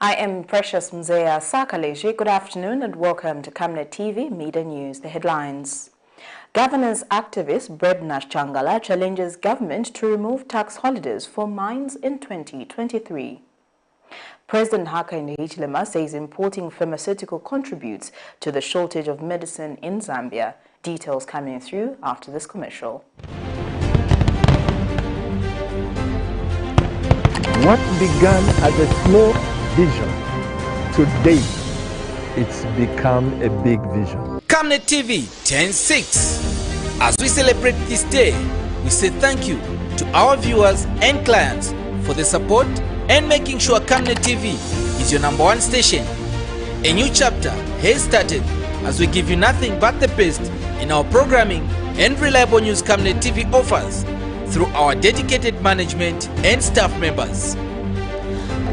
I am Precious Mzea Sakaleji. Good afternoon and welcome to Camnet TV Media News. The headlines. Governance activist BREBNAR CHANGALA challenges government to remove tax holidays for mines in 2023. President HAKAINDE HICHILEMA says importing pharmaceutical contributes to the shortage of medicine in Zambia. Details coming through after this commercial. What began as a small vision, today it's become a big vision. Camnet TV 10/6. As we celebrate this day, we say thank you to our viewers and clients for the support and making sure Camnet TV is your #1 station. A new chapter has started as we give you nothing but the best in our programming and reliable news Camnet TV offers through our dedicated management and staff members.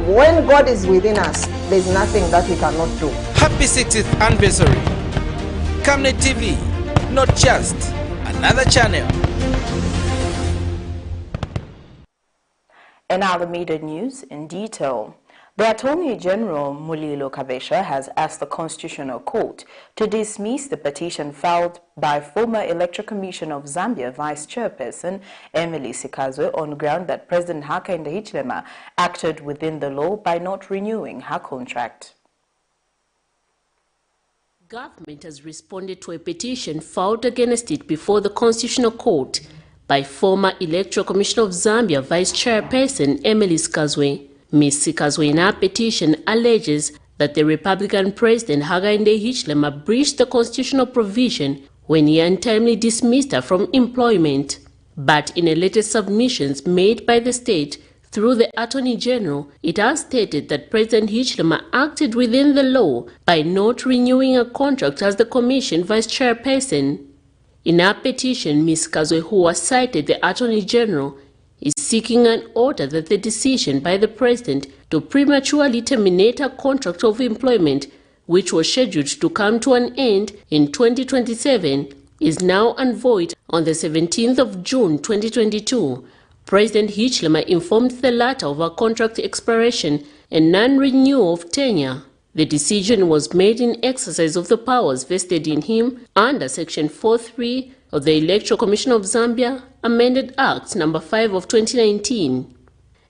When God is within us, there's nothing that we cannot do. Happy 60th anniversary. Camnet TV, not just another channel. And now the media news in detail. The Attorney General Mulilo Kabesha has asked the Constitutional Court to dismiss the petition filed by former Electoral Commission of Zambia Vice Chairperson Emily Sikazwe on ground that President HAKAINDE HICHILEMA acted within the law by not renewing her contract. Government has responded to a petition filed against it before the Constitutional Court by former Electoral Commission of Zambia Vice Chairperson Emily Sikazwe. Ms. Sikazwe in her petition alleges that the Republican President HAKAINDE HICHILEMA breached the constitutional provision when he untimely dismissed her from employment. But in a latest submissions made by the state through the Attorney General, it has stated that President HICHILEMA acted within the law by not renewing a contract as the Commission Vice Chairperson. In her petition, Ms. Sikazwe, who has cited the Attorney General, is seeking an order that the decision by the President to prematurely terminate her contract of employment, which was scheduled to come to an end in 2027, is now and void. On the 17th of June 2022, President HICHILEMA informed the latter of her contract expiration and non-renewal of tenure. The decision was made in exercise of the powers vested in him under Section 4.3 of the Electoral Commission of Zambia Amended Act No. 5 of 2019.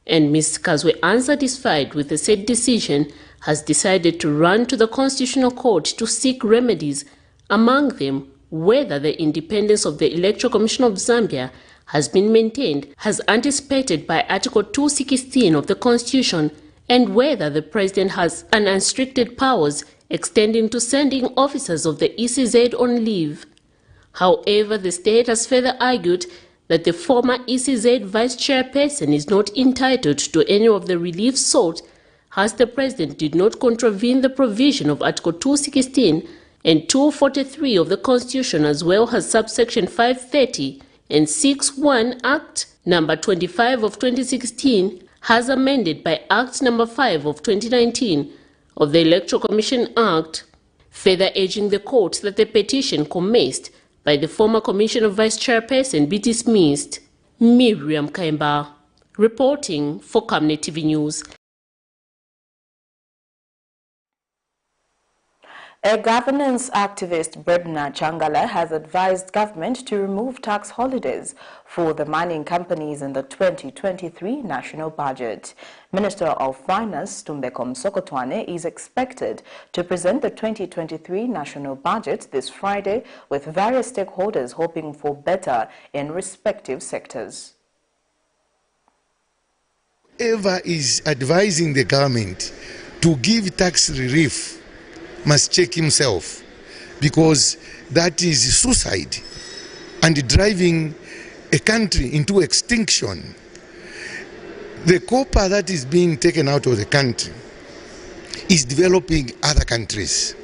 And Ms. Sikazwe, unsatisfied with the said decision, has decided to run to the Constitutional Court to seek remedies, among them whether the independence of the Electoral Commission of Zambia has been maintained as anticipated by Article 216 of the Constitution, and whether the President has unrestricted powers extending to sending officers of the ECZ on leave. However, the state has further argued that the former ECZ Vice Chairperson is not entitled to any of the relief sought, as the President did not contravene the provision of Article 216 and 243 of the Constitution, as well as subsection 530 and 6.1 Act No. 25 of 2016, as amended by Act No. 5 of 2019 of the Electoral Commission Act, further urging the court that the petition commenced by the former Commissioner Vice Chairperson be dismissed. Miriam Kaimba, reporting for Camnet TV News. A governance activist, BREBNAR CHANGALA, has advised government to remove tax holidays for the mining companies in the 2023 national budget. Minister of Finance, Tumbekom Sokotwane, is expected to present the 2023 national budget this Friday, with various stakeholders hoping for better in respective sectors. Whoever is advising the government to give tax relief must check himself, because that is suicide and driving a country into extinction. The copper that is being taken out of the country is developing other countries.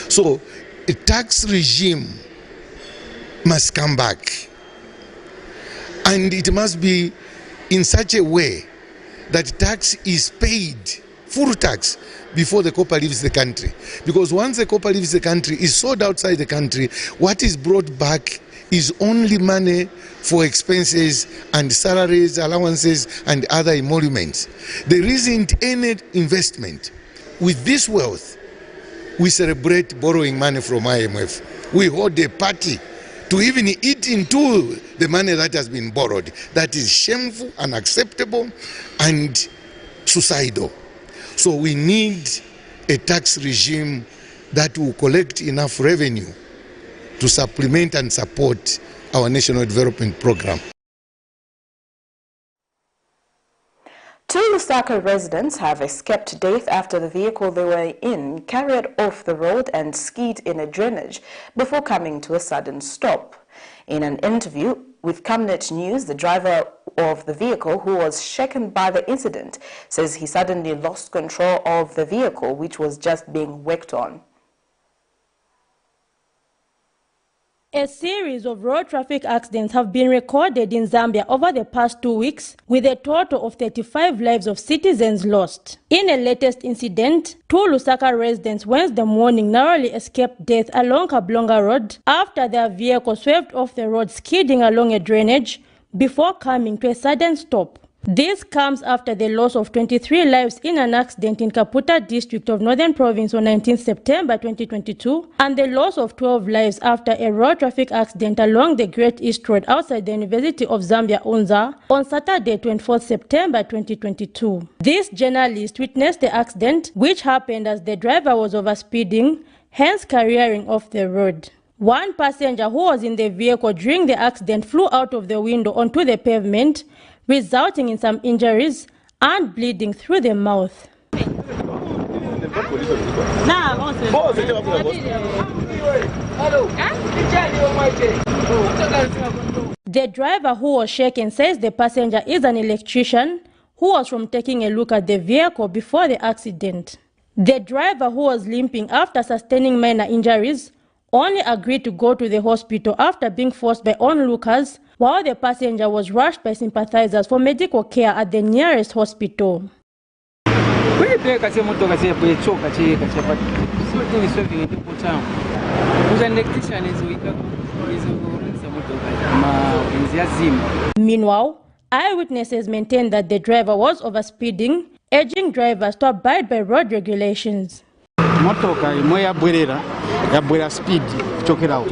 So a tax regime must come back, and it must be in such a way that tax is paid, full tax, before the copper leaves the country. Because once the copper leaves the country, is sold outside the country, what is brought back is only money for expenses and salaries, allowances, and other emoluments. There isn't any investment with this wealth, we celebrate borrowing money from IMF. We hold a party to even eat into the money that has been borrowed. That is shameful, unacceptable, and suicidal. So we need a tax regime that will collect enough revenue to supplement and support our national development program. Two Lusaka residents have escaped death after the vehicle they were in carried off the road and skied in a drainage before coming to a sudden stop. In an interview with Camnet News, the driver of the vehicle, who was shaken by the incident, says he suddenly lost control of the vehicle, which was just being worked on. A series of road traffic accidents have been recorded in Zambia over the past 2 weeks, with a total of 35 lives of citizens lost. In a latest incident, 2 Lusaka residents Wednesday morning narrowly escaped death along Kablonga Road after their vehicle swerved off the road, skidding along a drainage before coming to a sudden stop. This comes after the loss of 23 lives in an accident in Kaputa district of Northern Province on 19 September 2022 and the loss of 12 lives after a road traffic accident along the Great East Road outside the University of Zambia, Unza, on Saturday 24 September 2022. This journalist witnessed the accident, which happened as the driver was overspeeding, hence careering off the road. One passenger who was in the vehicle during the accident flew out of the window onto the pavement, resulting in some injuries and bleeding through the mouth. The driver who was shaken says the passenger is an electrician who was from taking a look at the vehicle before the accident. The driver, who was limping after sustaining minor injuries, only agreed to go to the hospital after being forced by onlookers, while the passenger was rushed by sympathizers for medical care at the nearest hospital. Meanwhile, eyewitnesses maintain that the driver was overspeeding, urging drivers to abide by road regulations. Motoka imwe yabwera speed kuchokera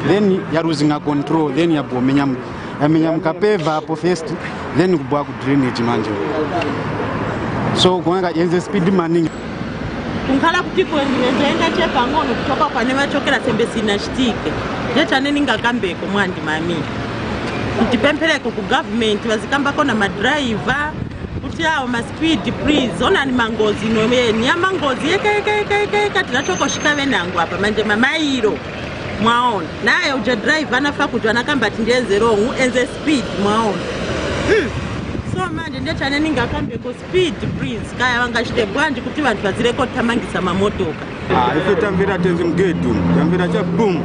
then ya losing control, then yamenya mukapeva hapo first, then kubwa ku drainage manje, so kuanga yenze speed maningi unkhala kuti kuendeleza chepa ngono kutoka kwa nema chokera sembesi na shtike leta nini ngakambeko mwandi mami mtipempeleko ku government bazikamba kona ma driver kuti awo ma speed please ona ni mangozi nomwe ni amangozi yeka tinachoko shikawe nangu hapa manje mamairo mwaona naye uja driver anafa kuti anakamba tindenze wrong enze speed mwaona so manje ndecha nini ngakambeko speed please kaya wangashite bwanje kuti vantu vazireko tamangisa mamotoka ife tamvira tenzi mgedu tamvira cha boom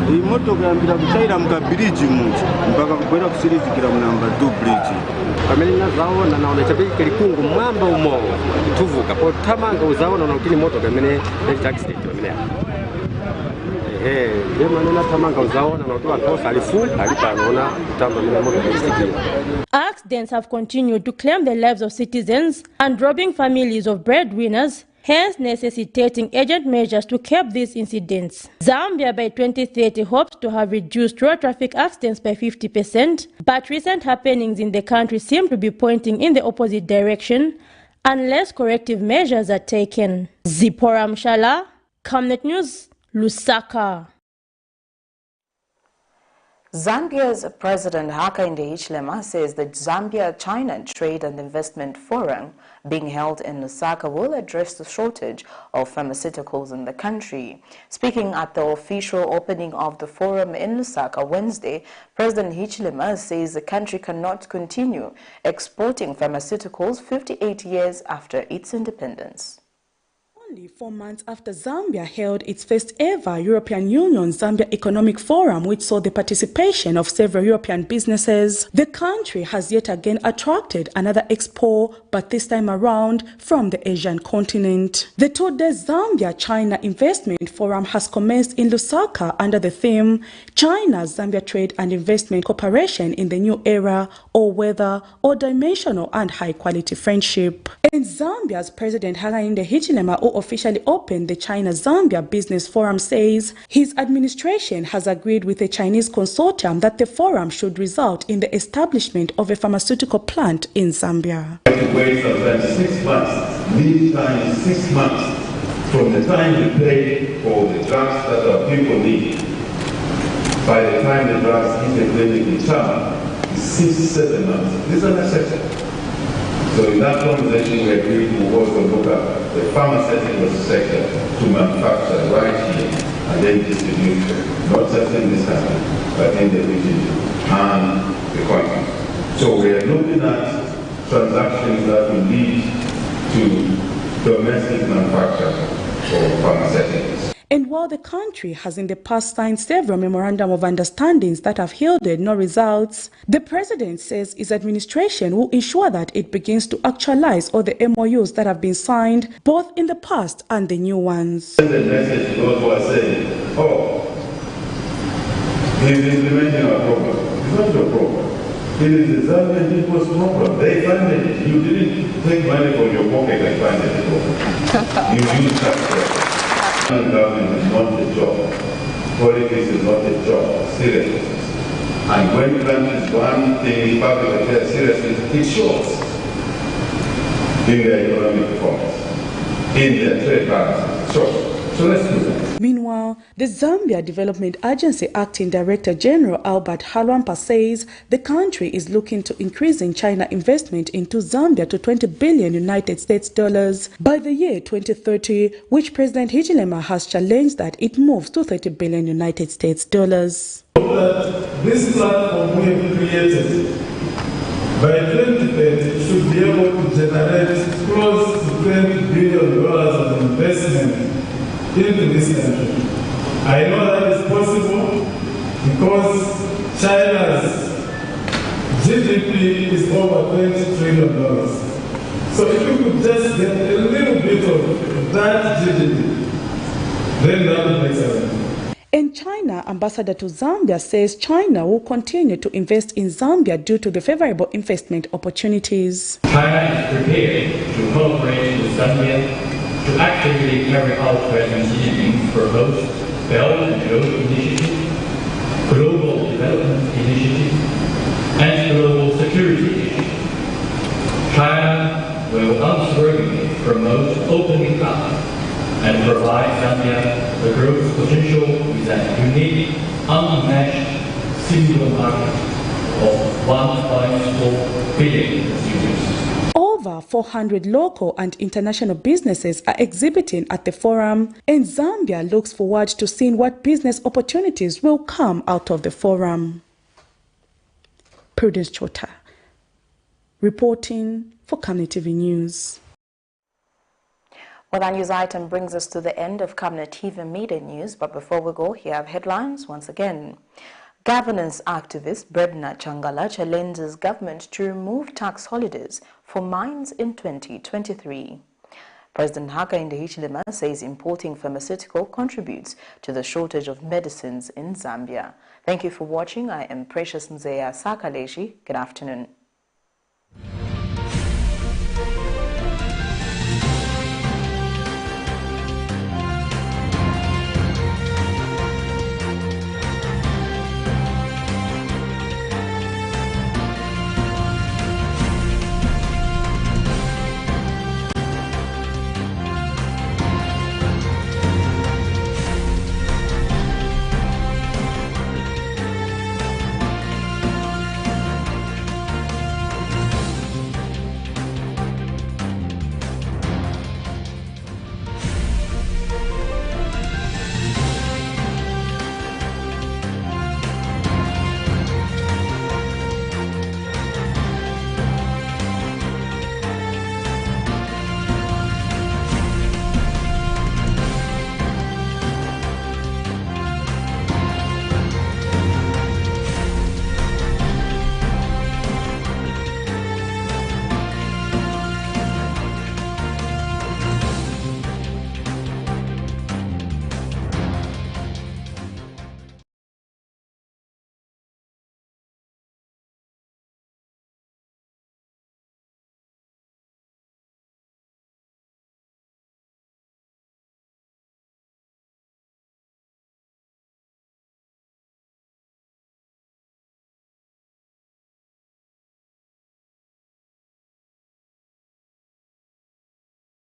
imotoka yambira kuchaira mukabridge mucho mpaka kubwera kusirizikira munamba 2 bridge pamene nazaona naona chapiki likungu mwamba umo tuvuka po tamanga uzaona kuti motoka imene accident imene Accidents have continued to claim the lives of citizens and robbing families of breadwinners, hence necessitating urgent measures to curb these incidents. Zambia by 2030 hopes to have reduced road traffic accidents by 50%, but recent happenings in the country seem to be pointing in the opposite direction unless corrective measures are taken. Zipora Mshala, Camnet News, Lusaka. Zambia's President HAKAINDE HICHILEMA says the Zambia-China Trade and Investment Forum being held in Lusaka will address the shortage of pharmaceuticals in the country. Speaking at the official opening of the forum in Lusaka Wednesday, President HICHILEMA says the country cannot continue exporting pharmaceuticals 58 years after its independence. Only 4 months after Zambia held its first ever European Union Zambia Economic Forum, which saw the participation of several European businesses, the country has yet again attracted another expo, but this time around from the Asian continent. The two-day Zambia-China Investment Forum has commenced in Lusaka under the theme China-Zambia Trade and Investment Cooperation in the New Era, or Weather, or Dimensional and High-Quality Friendship. And Zambia's President HAKAINDE HICHILEMA, who officially opened the China-Zambia Business Forum, says his administration has agreed with a Chinese consortium that the forum should result in the establishment of a pharmaceutical plant in Zambia. We have to wait sometimes 6 months, lead time is 6 months from the time we pay for the drugs that our people need. By the time the drugs hit the clinic in China, it's 6-7 months. These are necessary. So in that conversation, we agreed to also look at the pharmaceutical sector to manufacture right here and then distribute, not just in this country, but in the region and the continent. So we are looking at transactions that will lead to domestic manufacture for pharmaceuticals. And while the country has in the past signed several memorandum of understandings that have yielded no results, the president says his administration will ensure that it begins to actualize all the MOUs that have been signed, both in the past and the new ones. The message to those who are saying, oh, he's implementing our program. It's not your program. It is the Zambian people's program. They funded it. You didn't take money from your pocket and funded the program. You used that. Government is not a job. Politics is not a job. Seriously. And when countries want the public affairs seriously, it shows in their economic performance, in their trade balance. So let's do that. Meanwhile, the Zambia Development Agency Acting Director General Albert Halwampa says the country is looking to increasing China investment into Zambia to $20 billion United States dollars by the year 2030, which President Hichilema has challenged that it moves to $30 billion United States dollars. This platform we have created by 2030 should be able to generate close to $20 billion of investment into this country. I know that is possible because China's GDP is over $20 trillion. So if you could just get a little bit of that GDP, then that would make sense. In China, Ambassador to Zambia says China will continue to invest in Zambia due to the favorable investment opportunities. China is prepared to cooperate with Zambia to actively carry out President Xi Jinping's proposed Belt and Road Initiative, Global Development Initiative, and Global Security Initiative. China will unswervingly promote opening up and provide Zambia the growth potential with an unique, unmatched single market of 1.4 billion consumers. Over 400 local and international businesses are exhibiting at the forum, and Zambia looks forward to seeing what business opportunities will come out of the forum. Prudence Chota, reporting for Camnet TV News. Well, that news item brings us to the end of Camnet TV Media News, but before we go, here are headlines once again. Governance activist BREBNAR CHANGALA challenges government to remove tax holidays for mines in 2023. President HAKAINDE HICHILEMA says importing pharmaceutical contributes to the shortage of medicines in Zambia. Thank you for watching. I am Precious Mzeya Sakaleji. Good afternoon.